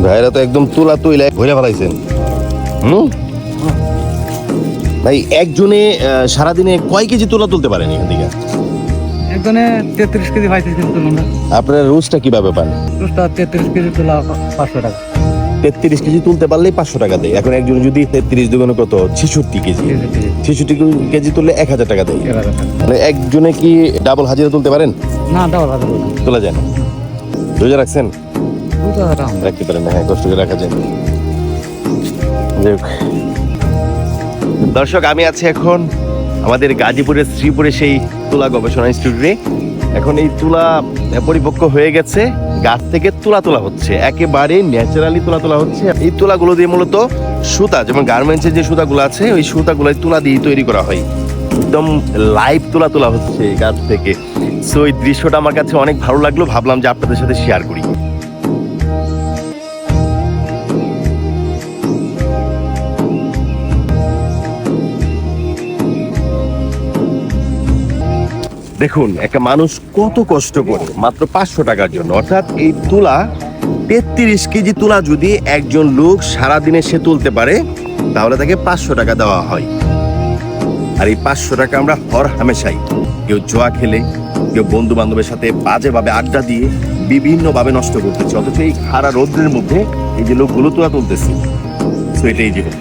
ভাইরা তো একদম তুলা তুইলা ঘুরে ফেলাইছেন। ভাই একজনে সারাদিনে কয় কেজি তুলা তুলতে পারেন এখান থেকে? একজনে 33 কেজি 35 কেজি তুলুন না। আপনার রোজটা কিভাবে পান? রোজটা 33 কেজি তোলা 500 টাকা। 33 কেজি তুলতে পারলেই 500 টাকা দেয়। এখন একজন যদি 33 দুগুণে কত 66 কেজি, 66 কেজি তুললে 1000 টাকা দেয়। মানে একজনে কি ডাবল হাজিরা তুলতে পারেন? না, ডাবল হাজার তোলা যায় না। রোজা রাখছেন? রোজা রাখতে পারেন না, হ্যাঁ, কষ্ট করে রাখা যায়। যাই হোক। দর্শক, আমি আছি এখন আমাদের গাজীপুরের শ্রীপুরে সেই তুলা গবেষণা ইনস্টিটিউটে। এখন এই তুলা পরিপক্ক হয়ে গেছে, গাছ থেকে তুলা তোলা হচ্ছে, একেবারে ন্যাচারালি তুলা তোলা হচ্ছে। এই তুলাগুলো দিয়ে মূলত সুতা, যেমন গার্মেন্টসের যে সুতাগুলো আছে ওই সুতাগুলো তুলা দিয়ে তৈরি করা হয়। একদম লাইভ তুলা তোলা হচ্ছে গাছ থেকে। সো এই দৃশ্যটা আমার কাছে অনেক ভালো লাগলো, ভাবলাম যে আপনাদের সাথে শেয়ার করি। দেখুন, একটা মানুষ কত কষ্ট করে মাত্র 500 টাকার জন্য, অর্থাৎ এই তুলা 33 কেজি তুলা যদি একজন লোক সারাদিনে সে তুলতে পারে তাহলে তাকে 500 টাকা দেওয়া হয়। আর এই 500 টাকা আমরা হর হামেশাই কেউ জোয়া খেলে, কেউ বন্ধু বান্ধবের সাথে বাজেভাবে আড্ডা দিয়ে বিভিন্নভাবে নষ্ট করতেছে, অথচ এই খাড়া রৌদ্রের মধ্যে এই যে লোকগুলো তুলা তুলতেছে। তো এটাই জীবন।